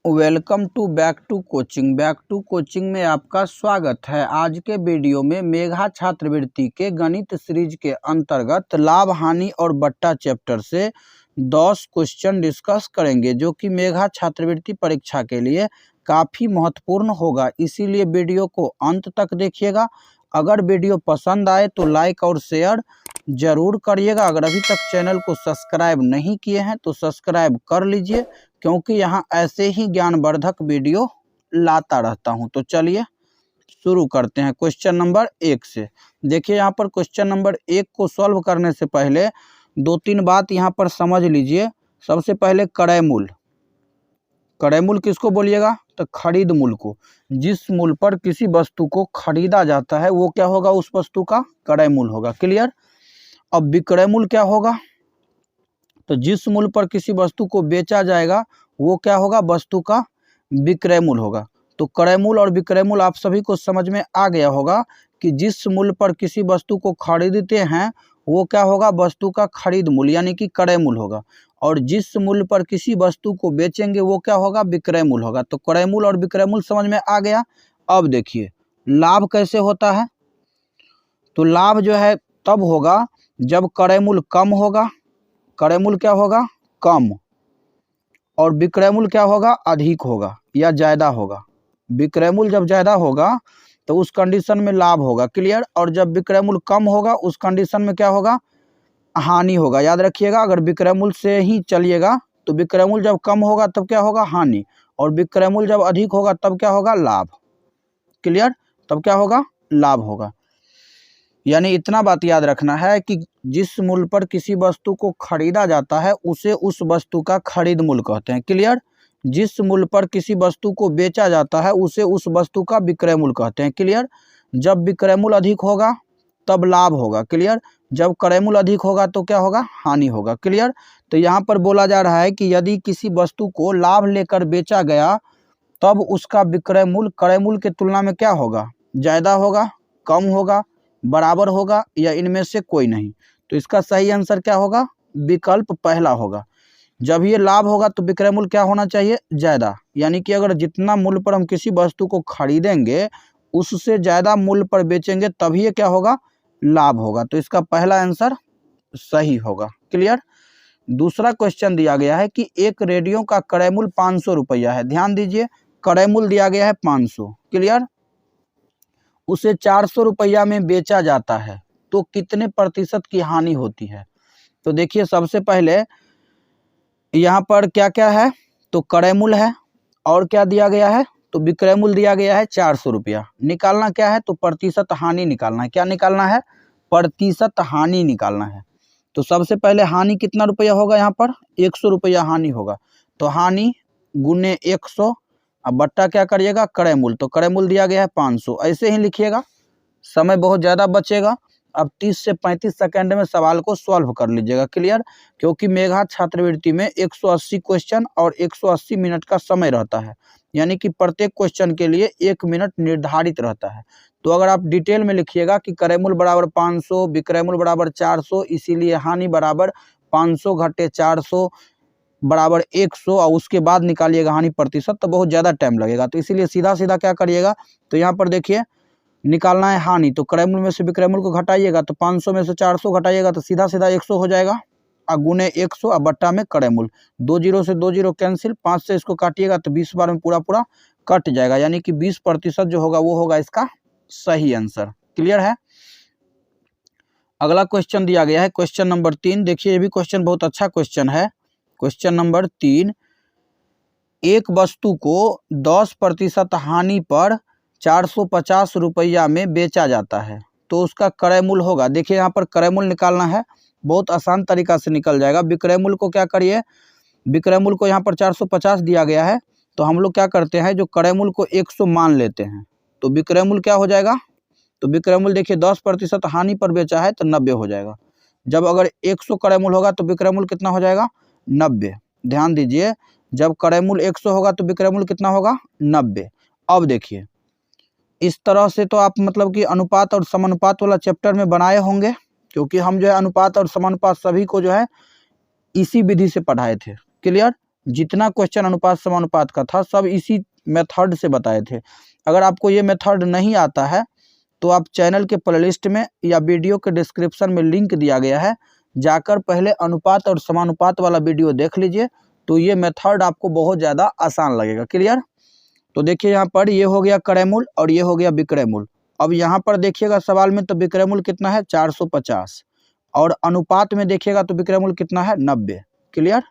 Welcome to back to coaching में आपका स्वागत है। आज के वीडियो में मेघा छात्रवृत्ति के गणित सीरीज के अंतर्गत लाभ हानि और बट्टा चैप्टर से 10 क्वेश्चन डिस्कस करेंगे, जो कि मेघा छात्रवृत्ति परीक्षा के लिए काफ़ी महत्वपूर्ण होगा। इसीलिए वीडियो को अंत तक देखिएगा। अगर वीडियो पसंद आए तो लाइक और शेयर ज़रूर करिएगा। अगर अभी तक चैनल को सब्सक्राइब नहीं किए हैं तो सब्सक्राइब कर लीजिए, क्योंकि यहाँ ऐसे ही ज्ञानवर्धक वीडियो लाता रहता हूँ। तो चलिए शुरू करते हैं क्वेश्चन नंबर 1 से। देखिए यहाँ पर क्वेश्चन नंबर 1 को सॉल्व करने से पहले 2-3 बात यहाँ पर समझ लीजिए। सबसे पहले क्रय मूल्य। क्रय मूल्य किसको बोलिएगा? तो खरीद मूल्य को। जिस मूल्य पर किसी वस्तु को खरीदा जाता है वो क्या होगा? उस वस्तु का क्रय मूल्य होगा। क्लियर? अब विक्रय मूल्य क्या होगा? तो जिस मूल्य पर किसी वस्तु को बेचा जाएगा वो क्या होगा? वस्तु का विक्रय मूल्य होगा। तो क्रय मूल्य और विक्रय मूल्य आप सभी को समझ में आ गया होगा कि जिस मूल्य पर किसी वस्तु को खरीदते हैं वो क्या होगा? वस्तु का खरीद मूल्य यानी कि क्रय मूल्य होगा। और जिस मूल्य पर किसी वस्तु को बेचेंगे वो क्या होगा? विक्रय मूल्य होगा। तो क्रय मूल्य और विक्रय मूल्य समझ में आ गया। अब देखिए लाभ कैसे होता है। तो लाभ जो है तब होगा जब क्रय मूल्य कम होगा। क्रय मूल्य क्या होगा? कम। और विक्रय मूल्य क्या होगा? अधिक होगा या ज़्यादा होगा। विक्रय मूल्य जब ज़्यादा होगा तो उस कंडीशन में लाभ होगा। क्लियर? और जब विक्रय मूल्य कम होगा उस कंडीशन में क्या होगा? हानि होगा। याद रखिएगा, अगर विक्रय मूल्य से ही चलिएगा तो विक्रय मूल्य जब कम होगा तब क्या होगा? हानि। और विक्रय मूल्य जब अधिक होगा तब क्या होगा? लाभ। क्लियर? तब क्या होगा? लाभ होगा। यानी इतना बात याद रखना है कि जिस मूल्य पर किसी वस्तु को खरीदा जाता है उसे उस वस्तु का खरीद मूल्य कहते हैं। क्लियर? जिस मूल्य पर किसी वस्तु को बेचा जाता है उसे उस वस्तु का विक्रय मूल्य कहते हैं। क्लियर? जब विक्रय मूल्य अधिक होगा तब लाभ होगा। क्लियर? जब क्रय मूल्य अधिक होगा तो क्या होगा? हानि होगा। क्लियर? तो यहाँ पर बोला जा रहा है कि यदि किसी वस्तु को लाभ लेकर बेचा गया तब उसका विक्रय मूल्य क्रय मूल्य की तुलना में क्या होगा? ज़्यादा होगा, कम होगा, बराबर होगा या इनमें से कोई नहीं। तो इसका सही आंसर क्या होगा? विकल्प पहला होगा। जब ये लाभ होगा तो विक्रय मूल्य क्या होना चाहिए? ज़्यादा। यानी कि अगर जितना मूल्य पर हम किसी वस्तु को खरीदेंगे उससे ज़्यादा मूल्य पर बेचेंगे तभी ये क्या होगा? लाभ होगा। तो इसका पहला आंसर सही होगा। क्लियर? दूसरा क्वेश्चन दिया गया है कि एक रेडियो का क्रय मूल्य 500 रुपया है। ध्यान दीजिए, क्रय मूल्य दिया गया है 500। क्लियर? उसे 400 रुपया में बेचा जाता है तो कितने प्रतिशत की हानि होती है? तो देखिए सबसे पहले यहाँ पर क्या क्या है? तो क्रय मूल्य है और क्या दिया गया है? तो विक्रय मूल्य दिया गया है 400 रुपया। निकालना क्या है? तो प्रतिशत हानि निकालना है। क्या निकालना है? प्रतिशत हानि निकालना है। तो सबसे पहले हानि कितना रुपया होगा? यहाँ पर 100 रुपया हानि होगा। तो हानि गुने 100 अब बट्टा क्या करिएगा? क्रय मूल्य। तो क्रय मूल्य दिया गया है 500। ऐसे ही लिखिएगा, समय बहुत ज़्यादा बचेगा। अब 30 से 35 सेकंड में सवाल को सॉल्व कर लीजिएगा। क्लियर? क्योंकि मेघा छात्रवृत्ति में 180 क्वेश्चन और 180 मिनट का समय रहता है, यानी कि प्रत्येक क्वेश्चन के लिए 1 मिनट निर्धारित रहता है। तो अगर आप डिटेल में लिखिएगा कि क्रय मूल्य बराबर 500, विक्रय मूल्य बराबर 400, इसीलिए हानि बराबर 500 घटे 400 बराबर 100 और उसके बाद निकालिएगा हानि प्रतिशत, तो बहुत ज़्यादा टाइम लगेगा। तो इसीलिए सीधा सीधा क्या करिएगा? तो यहाँ पर देखिए निकालना है हानि, तो क्रय मूल्य में से विक्रय मूल्य को घटाइएगा तो 500 में से 400 घटाइएगा तो सीधा सीधा 100 हो जाएगा। और गुने 100 और बट्टा में क्रय मूल्य। 2 जीरो से 2 जीरो कैंसिल, 5 से इसको काटिएगा तो 20 बार में पूरा पूरा कट जाएगा। यानी कि 20% जो होगा वो होगा इसका सही आंसर। क्लियर है? अगला क्वेश्चन दिया गया है क्वेश्चन नंबर 3। देखिए ये भी क्वेश्चन बहुत अच्छा क्वेश्चन है। क्वेश्चन नंबर 3, एक वस्तु को 10% हानि पर 450 रुपया में बेचा जाता है तो उसका क्रय मूल्य होगा। देखिए यहाँ पर क्रय मूल्य निकालना है, बहुत आसान तरीका से निकल जाएगा। विक्रय मूल्य को क्या करिए? विक्रय मूल्य को यहाँ पर 450 दिया गया है तो हम लोग क्या करते हैं, जो क्रय मूल्य को 100 मान लेते हैं। तो विक्रय मूल्य क्या हो जाएगा? तो विक्रय मूल्य देखिए 10% हानि पर बेचा है तो 90 हो जाएगा। जब अगर 100 क्रय मूल्य होगा तो विक्रय मूल्य कितना हो जाएगा? 90। ध्यान दीजिए, जब क्रय मूल्य 100 होगा तो विक्रय मूल्य कितना होगा? 90। अब देखिए इस तरह से तो आप मतलब कि अनुपात और समानुपात वाला चैप्टर में बनाए होंगे, क्योंकि हम जो है अनुपात और समानुपात सभी को जो है इसी विधि से पढ़ाए थे। क्लियर? जितना क्वेश्चन अनुपात समानुपात का था सब इसी मेथड से बताए थे। अगर आपको ये मेथड नहीं आता है तो आप चैनल के प्लेलिस्ट में या वीडियो के डिस्क्रिप्शन में लिंक दिया गया है, जाकर पहले अनुपात और समानुपात वाला वीडियो देख लीजिए, तो ये मेथड आपको बहुत ज़्यादा आसान लगेगा। क्लियर? तो देखिए यहाँ पर ये हो गया क्रय मूल और ये हो गया विक्रय मूल। अब यहाँ पर देखिएगा सवाल में तो विक्रय मूल कितना है 450 और अनुपात में देखिएगा तो विक्रय मूल कितना है 90। क्लियर?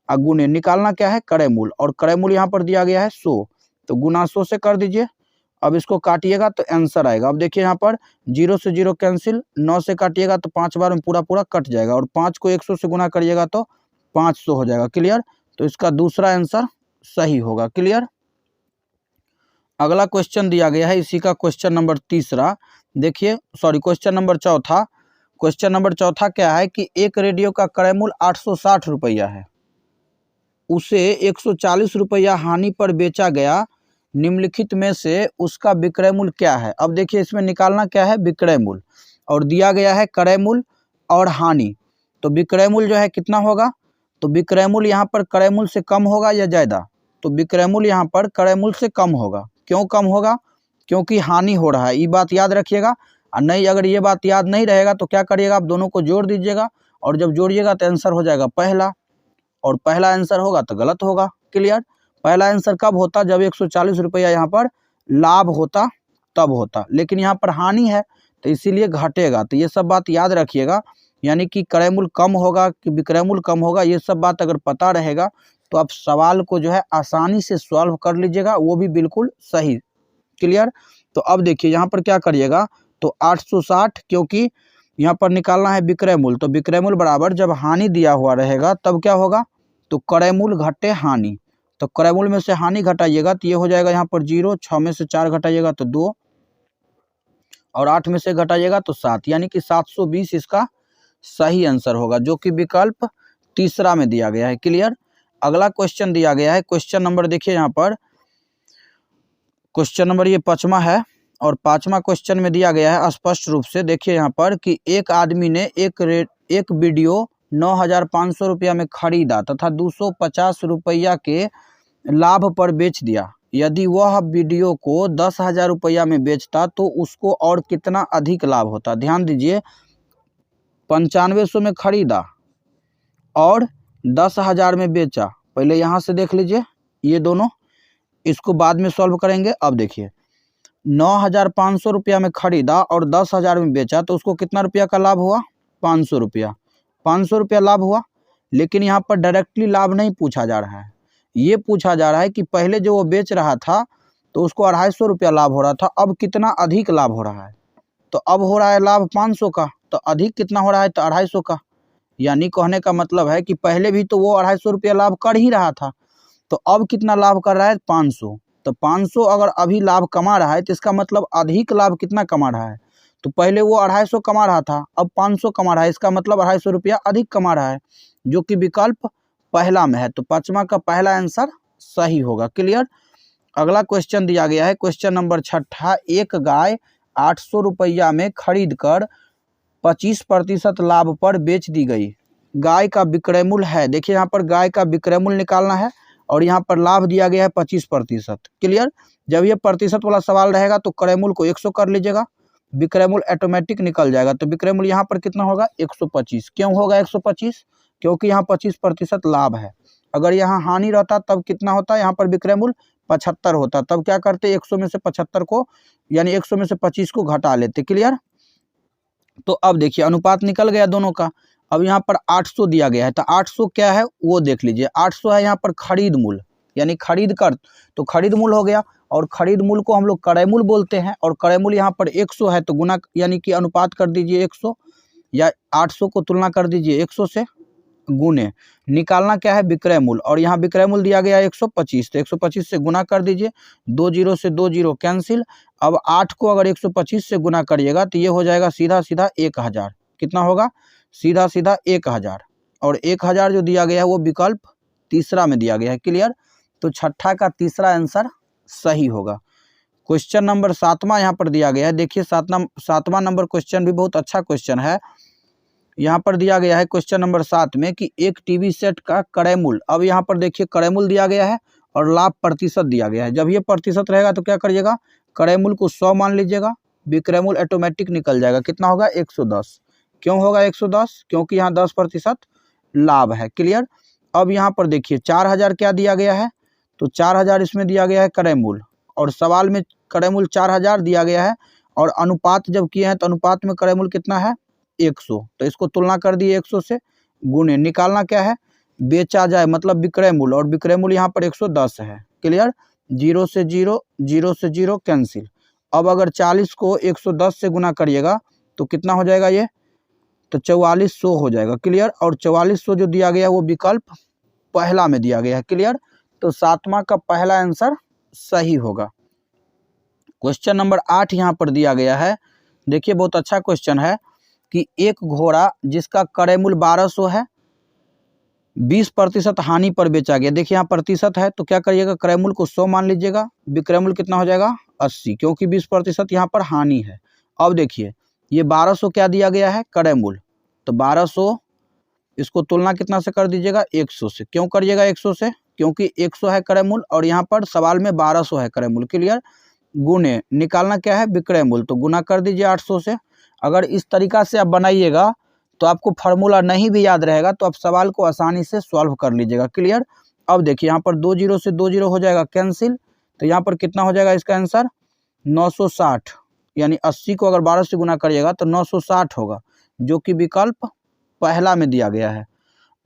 गुणे निकालना क्या है क्रय मूल, और क्रय मूल यहाँ पर दिया गया है 100, तो गुना 100 से कर दीजिए। अब इसको काटिएगा तो आंसर आएगा। अब देखिए यहाँ पर 0 से 0 कैंसिल, 9 से काटिएगा तो 5 बार में पूरा पूरा कट जाएगा, और 5 को 100 से गुना करिएगा तो 500 हो जाएगा। क्लियर? तो इसका दूसरा आंसर सही होगा। क्लियर? अगला क्वेश्चन दिया गया है इसी का क्वेश्चन नंबर तीसरा, देखिए सॉरी क्वेश्चन नंबर चौथा। क्वेश्चन नंबर चौथा क्या है कि एक रेडियो का क्रय मूल्य 860 रुपया है, उसे 140 रुपया हानि पर बेचा गया, निम्नलिखित में से उसका विक्रय मूल्य क्या है। अब देखिए इसमें निकालना क्या है विक्रय मूल्य, और दिया गया है क्रय मूल्य और हानि। तो विक्रय मूल्य जो है कितना होगा, तो विक्रय मूल्य यहाँ पर क्रय मूल्य से कम होगा या ज़्यादा, तो विक्रय मूल्य यहाँ पर क्रय मूल्य से कम होगा। क्यों कम होगा, क्योंकि हानि हो रहा है, ये बात याद रखिएगा। और नहीं अगर ये बात याद नहीं रहेगा तो क्या करिएगा, आप दोनों को जोड़ दीजिएगा, और जब जोड़िएगा तो आंसर हो जाएगा पहला, और पहला आंसर होगा तो गलत होगा। क्लियर? पहला आंसर कब होता, जब 140 रुपया यहाँ पर लाभ होता तब होता, लेकिन यहाँ पर हानि है तो इसीलिए घटेगा। तो ये सब बात याद रखिएगा, यानी कि क्रय मूल्य कम होगा कि विक्रय मूल्य कम होगा, ये सब बात अगर पता रहेगा तो आप सवाल को जो है आसानी से सॉल्व कर लीजिएगा, वो भी बिल्कुल सही। क्लियर? तो अब देखिए यहाँ पर क्या करिएगा, तो 860 क्योंकि यहाँ पर निकालना है विक्रय मूल्य, तो विक्रय मूल्य बराबर जब हानि दिया हुआ रहेगा तब क्या होगा, तो क्रय मूल्य घटे हानि। तो क्रय मूल्य में से हानि घटाइएगा तो ये हो जाएगा यहाँ पर 0, 6 में से 4 घटाइएगा तो 2, और 8 में से घटाइएगा तो 7, यानी कि 720 इसका सही आंसर होगा, जो कि विकल्प तीसरा में दिया गया है। क्लियर? अगला क्वेश्चन दिया गया है क्वेश्चन नंबर, देखिए यहाँ पर क्वेश्चन नंबर ये 5वां है, और 5वां क्वेश्चन में दिया गया है स्पष्ट रूप से, देखिए यहाँ पर कि एक आदमी ने एक वीडियो 9,500 रुपया में खरीदा तथा 250 रुपया के लाभ पर बेच दिया। यदि वह वीडियो को 10,000 रुपया में बेचता तो उसको और कितना अधिक लाभ होता। ध्यान दीजिए, 9500 में खरीदा और 10,000 में बेचा। पहले यहाँ से देख लीजिए ये दोनों, इसको बाद में सॉल्व करेंगे। अब देखिए 9,500 रुपया में खरीदा और 10,000 में बेचा, तो उसको कितना रुपया का लाभ हुआ, 500 रुपया। 500 रुपया लाभ हुआ, लेकिन यहाँ पर डायरेक्टली लाभ नहीं पूछा जा रहा है, ये पूछा जा रहा है कि पहले जो वो बेच रहा था तो उसको 250 रुपया लाभ हो रहा था, अब कितना अधिक लाभ हो रहा है, तो अब हो रहा है लाभ 500 का, तो अधिक कितना हो रहा है, तो 250 का। यानी कहने का मतलब है कि पहले भी तो वो 250 रुपया लाभ कर ही रहा था, तो अब कितना लाभ कर रहा है, 500। तो 500 अगर अभी लाभ कमा रहा है तो इसका मतलब अधिक लाभ कितना कमा रहा है, तो पहले वो 250 कमा रहा था, अब 500 कमा रहा है, इसका मतलब 250 रुपया अधिक कमा रहा है, जो कि विकल्प पहला में है। तो 5वां का पहला आंसर सही होगा। क्लियर? अगला क्वेश्चन दिया गया है क्वेश्चन नंबर 6, एक गाय 800 रुपया में खरीद कर 25% लाभ पर बेच दी गई, गाय का विक्रय मूल्य है। देखिए यहाँ पर गाय का विक्रय मूल्य निकालना है, और यहाँ पर लाभ दिया गया है 25%। क्लियर? जब ये प्रतिशत वाला सवाल रहेगा तो क्रय मूल्य को 100 कर लीजिएगा, विक्रय मूल्य ऑटोमेटिक निकल जाएगा। तो विक्रय मूल्य यहाँ पर कितना होगा, 125। क्यों होगा 125, क्योंकि यहाँ 25% लाभ है। अगर यहाँ हानि रहता तब कितना होता, यहाँ पर विक्रय मूल्य 75 होता, तब क्या करते 100 में से 75 को, यानी 100 में से 25 को घटा लेते। क्लियर? तो अब देखिए अनुपात निकल गया दोनों का। अब यहाँ पर 800 दिया गया है, तो 800 क्या है वो देख लीजिए। 800 है यहाँ पर खरीद मूल्य, यानी खरीद कर, तो खरीद मूल्य हो गया, और खरीद मूल्य को हम लोग क्रय मूल्य बोलते हैं, और क्रय मूल्य यहाँ पर 100 है, तो गुना यानी कि अनुपात कर दीजिए 100, या 800 को तुलना कर दीजिए 100 से, गुने निकालना क्या है विक्रय मूल्य, और यहाँ विक्रय मूल्य दिया गया है 125, तो 125 से गुना कर दीजिए, 2 0 से 2 0 कैंसिल। अब 8 को अगर 125 से गुना करिएगा तो ये हो जाएगा सीधा सीधा 1000। कितना होगा, सीधा सीधा 1000, और 1000 जो दिया गया है वो विकल्प तीसरा में दिया गया है। क्लियर? तो 6 का तीसरा आंसर सही होगा। क्वेश्चन नंबर 7वां यहाँ पर दिया गया है, देखिए 7वां नंबर क्वेश्चन भी बहुत अच्छा क्वेश्चन है। यहाँ पर दिया गया है क्वेश्चन नंबर 7 में कि एक टीवी सेट का क्रय मूल्य, अब यहाँ पर देखिए क्रय मूल्य दिया गया है और लाभ प्रतिशत दिया गया है। जब ये प्रतिशत रहेगा तो क्या करिएगा, क्रय मूल्य को 100 मान लीजिएगा, विक्रय मूल्य ऑटोमेटिक निकल जाएगा, कितना होगा 110। क्यों होगा 110, क्योंकि यहाँ 10% लाभ है। क्लियर। अब यहाँ पर देखिए 4000 क्या दिया गया है, तो 4000 इसमें दिया गया है क्रय मूल्य, और सवाल में क्रय मूल्य 4000 दिया गया है, और अनुपात जब किए हैं तो अनुपात में क्रय मूल्य कितना है 100, तो इसको तुलना कर दिए 100 से, गुणे निकालना क्या है, बेचा जाए मतलब विक्रय मूल्य, और विक्रय मूल्य यहाँ पर 110 है। क्लियर। 0 से 0, 0 से 0 कैंसिल। अब अगर 40 को 110 से गुना करिएगा तो कितना हो जाएगा ये, तो 4400 हो जाएगा। क्लियर। और 4400 जो दिया गया है वो विकल्प पहला में दिया गया है। क्लियर। तो 7वां का पहला आंसर सही होगा। क्वेश्चन नंबर 8 यहाँ पर दिया गया है, देखिए बहुत अच्छा क्वेश्चन है कि एक घोड़ा जिसका क्रय मूल्य 1200 है, 20% हानि पर बेचा गया। देखिए यहाँ प्रतिशत है तो क्या करिएगा, क्रय मूल्य को 100 मान लीजिएगा, विक्रय मूल्य कितना हो जाएगा 80, क्योंकि 20% यहाँ पर हानि है। अब देखिए ये 1200 क्या दिया गया है क्रय मूल्य, तो 1200 इसको तुलना कितना से कर दीजिएगा 100 से। क्यों करिएगा 100 से, क्योंकि 100 है क्रय मूल्य और यहाँ पर सवाल में 1200 है क्रय मूल्य। क्लियर। गुणे निकालना क्या है विक्रय मूल्य, तो गुना कर दीजिए 800 से। अगर इस तरीका से आप बनाइएगा तो आपको फार्मूला नहीं भी याद रहेगा तो आप सवाल को आसानी से सॉल्व कर लीजिएगा। क्लियर। अब देखिए यहाँ पर 2 0 से 2 0 हो जाएगा कैंसिल, तो यहाँ पर कितना हो जाएगा इसका आंसर 960, यानी 80 को अगर 12 से गुना करिएगा तो 960 होगा, जो कि विकल्प पहला में दिया गया है।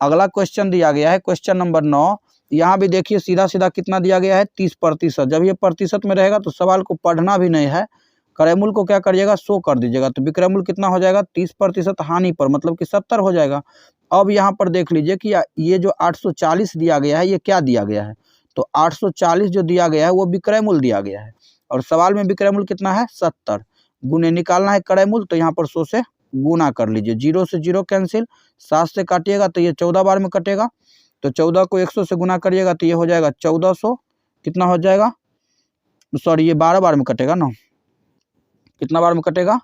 अगला क्वेश्चन दिया गया है क्वेश्चन नंबर 9, यहाँ भी देखिए सीधा सीधा कितना दिया गया है 30%। जब ये प्रतिशत में रहेगा तो सवाल को पढ़ना भी नहीं है, क्रय मूल्य को क्या करिएगा 100 कर दीजिएगा, तो विक्रय मूल्य कितना हो जाएगा 30% हानि पर, मतलब कि 70 हो जाएगा। अब यहाँ पर देख लीजिए कि ये जो 840 दिया गया है ये क्या दिया गया है, तो 840 जो दिया गया है वो विक्रय मूल्य दिया गया है, और सवाल में विक्रय मूल्य कितना है 70, गुणे निकालना है क्रय मूल्य, तो यहाँ पर 100 से गुना कर लीजिए। 0 से 0 कैंसिल, 7 से काटिएगा तो ये 14 बार में कटेगा, तो 14 को 100 से गुना करिएगा तो ये हो जाएगा 1400, कितना हो जाएगा, सॉरी ये 12 बार में कटेगा ना, कितना बार में कटेगा,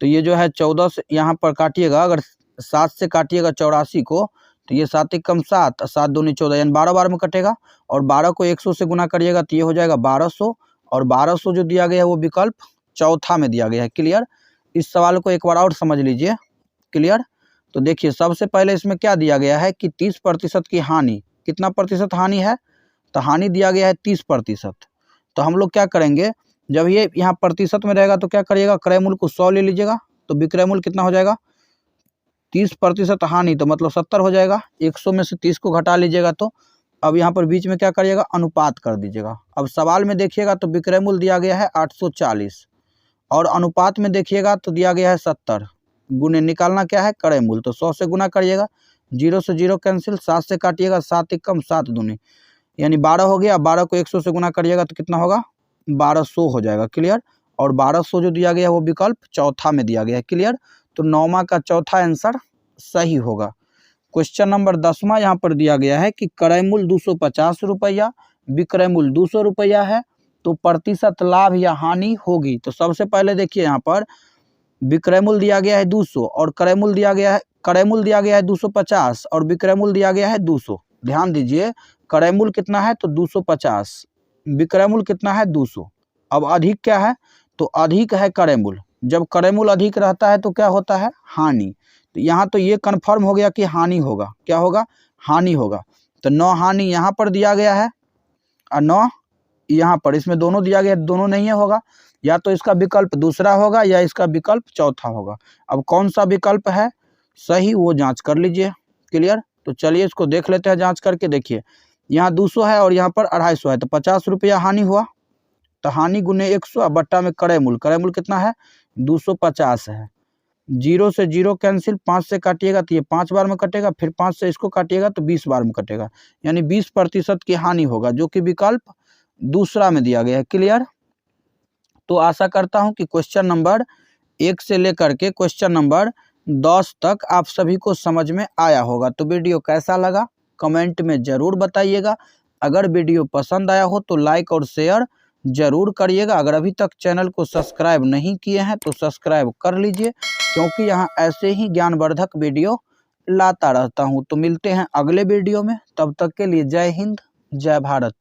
तो ये जो है 14 से यहाँ पर काटिएगा, अगर 7 से काटिएगा 84 को तो ये 7 1 कम 7, 7 दूनी 14, यानी 12 बार में कटेगा, और 12 को 100 से गुना करिएगा तो ये हो जाएगा 1200, और 1200 जो दिया गया है वो विकल्प चौथा में दिया गया है। क्लियर। इस सवाल को एक बार और समझ लीजिए। क्लियर। तो देखिए सबसे पहले इसमें क्या दिया गया है कि 30% की हानि, कितना प्रतिशत हानि है, तो हानि दिया गया है 30%। तो हम लोग क्या करेंगे, जब ये यहाँ प्रतिशत में रहेगा तो क्या करिएगा, क्रय मूल्य को 100 ले लीजिएगा, तो विक्रय मूल्य कितना हो जाएगा 30% हानि, तो मतलब 70 हो जाएगा। 100 में से 30 को घटा लीजिएगा, तो अब यहाँ पर बीच में क्या करिएगा अनुपात कर दीजिएगा। अब सवाल में देखिएगा तो विक्रय मूल्य दिया गया है 840, और अनुपात में देखिएगा तो दिया गया है 70, गुणे निकालना क्या है क्रय मूल्य, तो 100 से गुना करिएगा, 0 से 0 कैंसिल, 7 से काटिएगा, 7 1 कम 7 दूनी, यानी 12 हो गया। 12 को 100 से गुना करिएगा तो कितना होगा 1200 हो जाएगा। क्लियर। और 1200 जो दिया गया है वो विकल्प चौथा में दिया गया है। क्लियर। तो 9वां का चौथा आंसर सही होगा। क्वेश्चन नंबर 10वां यहाँ पर दिया गया है कि क्रय मूल्य 250 रुपया, विक्रय मूल्य 200 रुपया है, तो प्रतिशत लाभ या हानि होगी। तो सबसे पहले देखिए यहाँ पर विक्रय मूल्य दिया गया है 200 और क्रय मूल्य दिया गया है 250 और विक्रय मूल्य दिया गया है 200। ध्यान दीजिए क्रय मूल्य कितना है तो 250, विक्रय मूल्य कितना है 200। अब अधिक क्या है, तो अधिक है क्रय मूल्य। जब क्रय मूल्य अधिक रहता है तो क्या होता है हानि। तो यहाँ तो ये कन्फर्म हो गया कि हानि होगा। क्या होगा, हानि होगा। तो 9 हानि यहाँ पर दिया गया है और 9 यहाँ पर, इसमें दोनों दिया गया, दोनों नहीं होगा, या तो इसका विकल्प दूसरा होगा या इसका विकल्प चौथा होगा। अब कौन सा विकल्प है सही वो जांच कर लीजिए। क्लियर। तो चलिए इसको देख लेते हैं जांच करके। देखिए यहाँ 200 है और यहाँ पर 250 है, तो 50 रुपया हानि हुआ, तो हानि गुने 100 बट्टा में क्रय मूल्य कितना है 250 है। 0 से 0 कैंसिल, 5 से काटिएगा तो ये 5 बार में कटेगा, फिर 5 से इसको काटिएगा तो 20 बार में कटेगा, यानी 20% की हानि होगा, जो कि विकल्प दूसरा में दिया गया है। क्लियर। तो आशा करता हूं कि क्वेश्चन नंबर 1 से लेकर के क्वेश्चन नंबर 10 तक आप सभी को समझ में आया होगा। तो वीडियो कैसा लगा कमेंट में ज़रूर बताइएगा। अगर वीडियो पसंद आया हो तो लाइक और शेयर ज़रूर करिएगा। अगर अभी तक चैनल को सब्सक्राइब नहीं किए हैं तो सब्सक्राइब कर लीजिए क्योंकि यहाँ ऐसे ही ज्ञानवर्धक वीडियो लाता रहता हूँ। तो मिलते हैं अगले वीडियो में, तब तक के लिए जय हिंद, जय भारत।